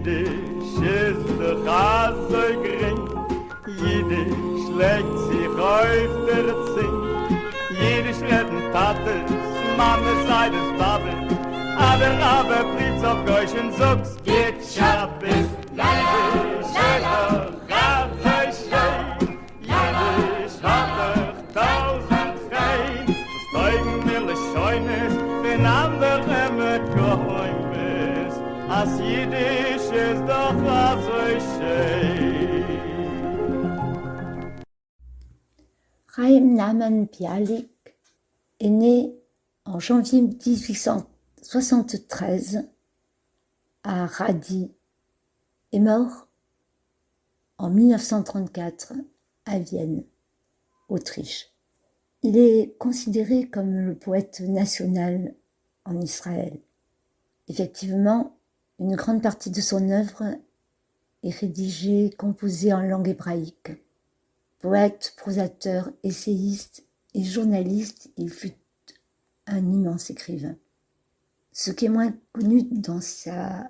Jiddisch ist doch auch so gering. Jiddisch legt sich auf der Zing. Jiddisch reden Tates, Mama sei das Babel. Aber Blitz auf Geusch und Suchs. Geht Schabbes, Jiddisch ist doch auch so schön. Jiddisch hat doch tausend Fein. Das Teugen will es Scheunes, den anderen mit Geheimnis. As Jiddisch ist doch auch so schön. Chaim Nahman Bialik est né en janvier 1873 à Radi et mort en 1934 à Vienne, Autriche. Il est considéré comme le poète national en Israël. Effectivement, une grande partie de son œuvre est rédigée, composée en langue hébraïque. Poète, prosateur, essayiste et journaliste, il fut un immense écrivain. Ce qui est moins connu dans sa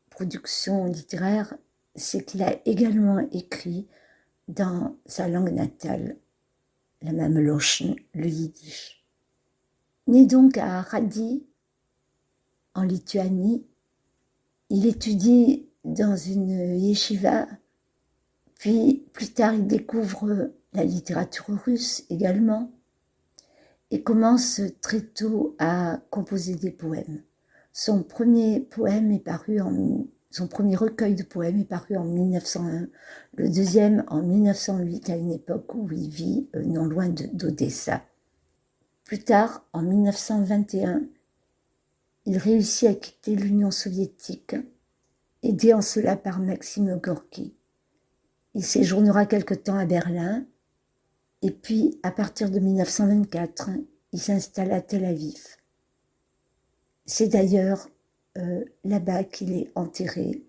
production littéraire, c'est qu'il a également écrit dans sa langue natale, la mameloche, le yiddish. Né donc à Radi, en Lituanie, il étudie dans une yeshiva. Puis, plus tard, il découvre la littérature russe également et commence très tôt à composer des poèmes. Son premier recueil de poèmes est paru en 1901, le deuxième en 1908, à une époque où il vit non loin d'Odessa. Plus tard, en 1921, il réussit à quitter l'Union soviétique, aidé en cela par Maxime Gorky. Il séjournera quelque temps à Berlin et puis, à partir de 1924, il s'installe à Tel Aviv. C'est d'ailleurs là-bas qu'il est enterré.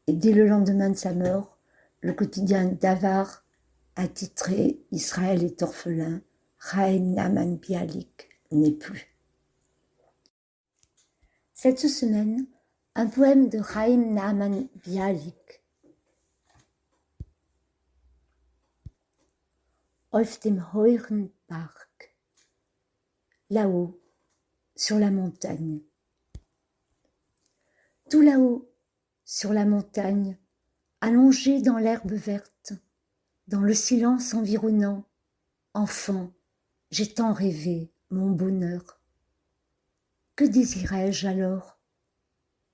Et dès le lendemain de sa mort, le quotidien Davar a titré « Israël est orphelin, Chaim Nahman Bialik n'est plus ». Cette semaine, un poème de Chaim Nahman Bialik. Auf dem hohen Berg, là-haut, sur la montagne. Tout là-haut, sur la montagne, allongé dans l'herbe verte, dans le silence environnant, enfant, j'ai tant rêvé mon bonheur. Que désirais-je alors?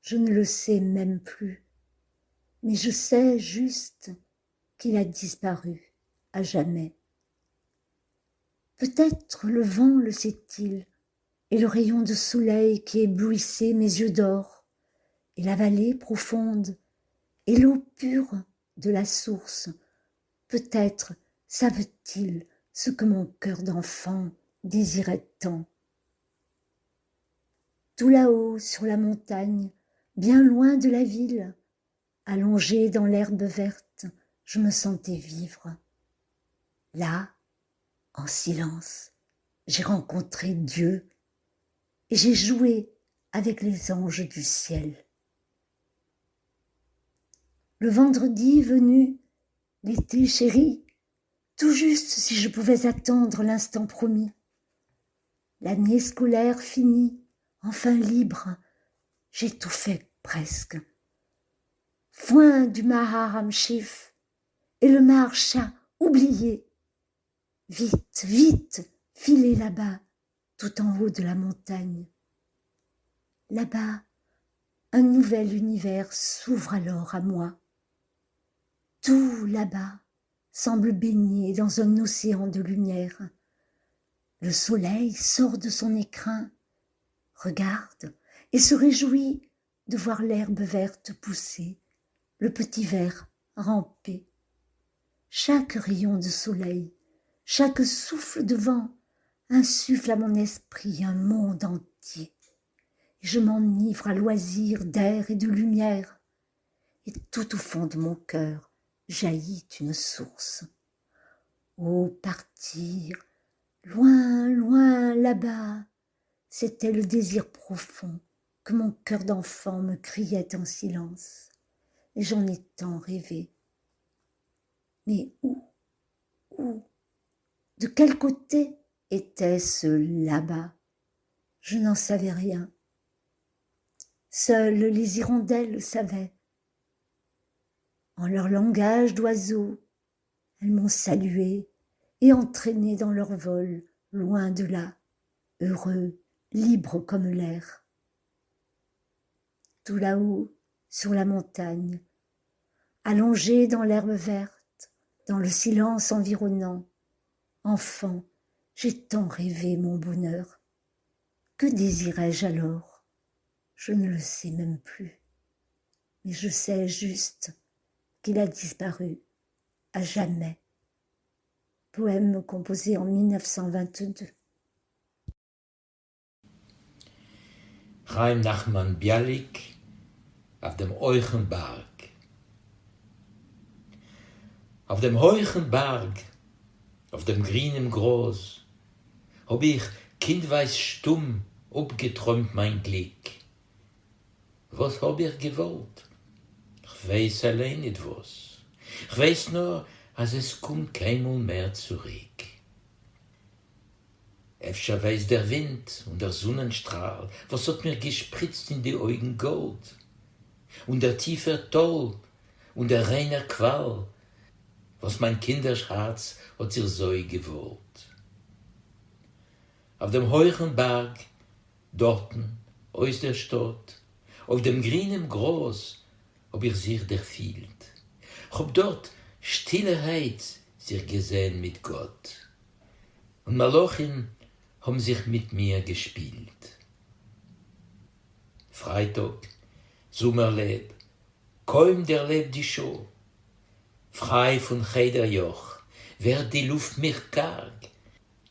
Je ne le sais même plus, mais je sais juste qu'il a disparu à jamais. Peut-être le vent le sait-il, et le rayon de soleil qui éblouissait mes yeux d'or, et la vallée profonde, et l'eau pure de la source. Peut-être savent-ils ce que mon cœur d'enfant désirait tant. Tout là-haut sur la montagne, bien loin de la ville, allongé dans l'herbe verte, je me sentais vivre. Là, en silence, j'ai rencontré Dieu et j'ai joué avec les anges du ciel. Le vendredi venu, l'été chéri, tout juste si je pouvais attendre l'instant promis. L'année scolaire finie, enfin libre, j'ai tout fait presque. Foin du Mahar Amshif et le Maharsha oublié. Vite, vite, filez là-bas, tout en haut de la montagne. Là-bas, un nouvel univers s'ouvre alors à moi. Tout là-bas semble baigné dans un océan de lumière. Le soleil sort de son écrin, regarde et se réjouit de voir l'herbe verte pousser, le petit ver ramper. Chaque rayon de soleil, chaque souffle de vent insuffle à mon esprit un monde entier. Et je m'enivre à loisir d'air et de lumière. Et tout au fond de mon cœur jaillit une source. Oh, partir, loin, loin là-bas, c'était le désir profond que mon cœur d'enfant me criait en silence, et j'en ai tant rêvé. Mais où, de quel côté était-ce là-bas? Je n'en savais rien. Seules les hirondelles le savaient. En leur langage d'oiseaux, elles m'ont salué et entraîné dans leur vol, loin de là, heureux, libres comme l'air. Tout là-haut, sur la montagne, allongé dans l'herbe verte, dans le silence environnant, enfant, j'ai tant rêvé mon bonheur. Que désirais-je alors? Je ne le sais même plus. Mais je sais juste qu'il a disparu à jamais. Poème composé en 1922. Chaim Nachman Bialik auf dem Euchenberg. Auf dem Euchenberg, auf dem grünen Groß, hab ich kindweis stumm abgeträumt mein Glück. Was hab ich gewollt? Ich weiß allein nicht was. Ich weiß nur, als es kommt keinmal mehr zurück. Efter weiß der Wind und der Sonnenstrahl, was hat mir gespritzt in die Augen Gold. Und der tiefe Toll und der reine Qual, was mein Kinderherz hat sich so gewollt. Auf dem hohen Berg, dorten, aus der Stadt, auf dem grünen Groß, hab ich sich erfüllt. Ich hab dort Stilleheit sich gesehen mit Gott. Und Malochim haben sich mit mir gespielt. Freitag, Sommerleb, kaum der lebt die Show. Frei von jeder Joch, wird die Luft mich karg.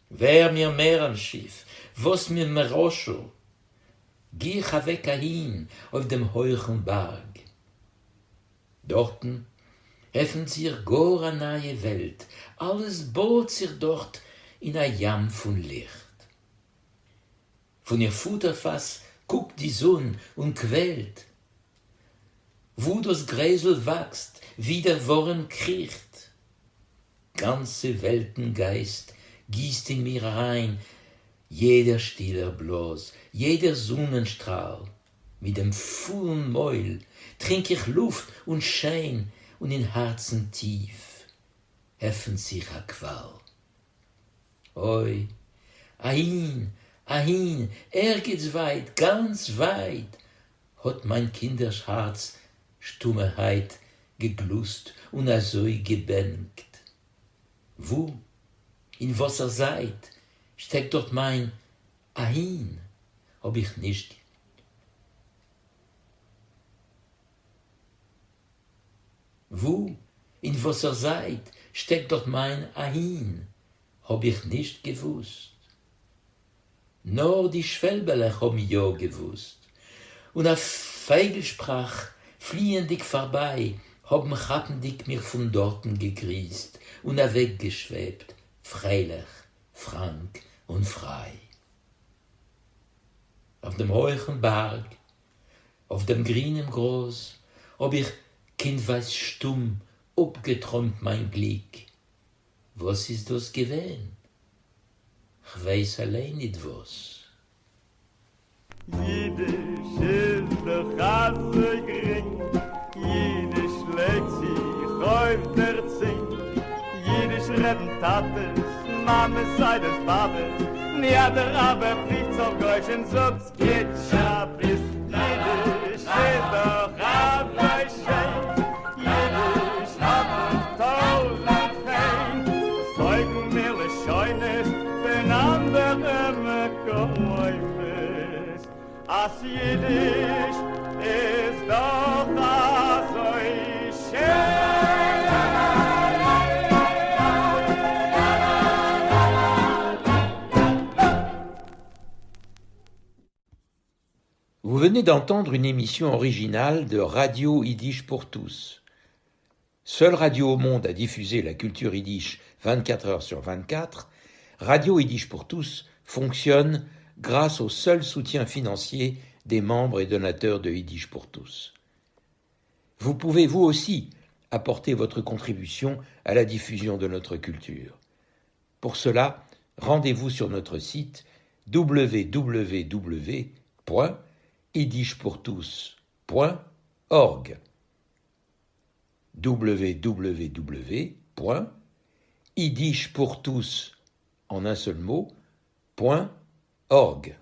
Wer mir mehr am Schiff, was mir mehr Roscho. Geh ich weg hin auf dem hohen Berg. Dorten öffnet sich gar eine neue Welt, alles bohrt sich dort in ein Jamm von Licht. Von ihr Futterfass guckt die Sonne und quält. Wo das Gräsel wächst, wie der Wurm kriecht. Ganze Weltengeist gießt in mir rein, jeder stiller Blos, jeder Sonnenstrahl. Mit dem vollen Mäul trink ich Luft und Schein und in Herzen tief öffnet sich a Qual. Oi, ahin, geht's weit, ganz weit, hat mein Kindersherz Stummerheit geglust und so gebänkt. Wo, in was seid, steckt dort mein Ahin, hab ich nicht. Wo, in was seid, steckt dort mein Ahin, hab ich nicht gewusst. Nur die Schwelberlech haben ja gewusst. Und auf Feigelsprach fliehendig vorbei, haben Chappendig mir von dorten gegrießt und weggeschwebt, freilich, frank und frei. Auf dem hohen Berg, auf dem grünen Groß, hab ich kindweis stumm abgeträumt mein Glück. Was ist das gewesen? Ich weiß allein nicht was. Jiddisch ist der Chasse gering, Jiddisch legt sich auf der Zink, Jiddisch retten Tates, Mame sei des Babes, ja der Rabbe fliegt zur Geuschen, sonst geht Schabis. Jiddisch ist der Rabbe schein, Jiddisch hat tausend Fein, das Zeugen mir le Scheunes, den anderen Geräumes. As Jiddisch ist doch so schön. Vous venez d'entendre une émission originale de Radio Yiddish pour tous. Seule radio au monde à diffuser la culture yiddish 24 heures sur 24, Radio Yiddish pour tous fonctionne grâce au seul soutien financier des membres et donateurs de Yiddish pour tous. Vous pouvez vous aussi apporter votre contribution à la diffusion de notre culture. Pour cela, rendez-vous sur notre site www.yiddishpourtous.org www.yiddishpourtous en un seul mot, .org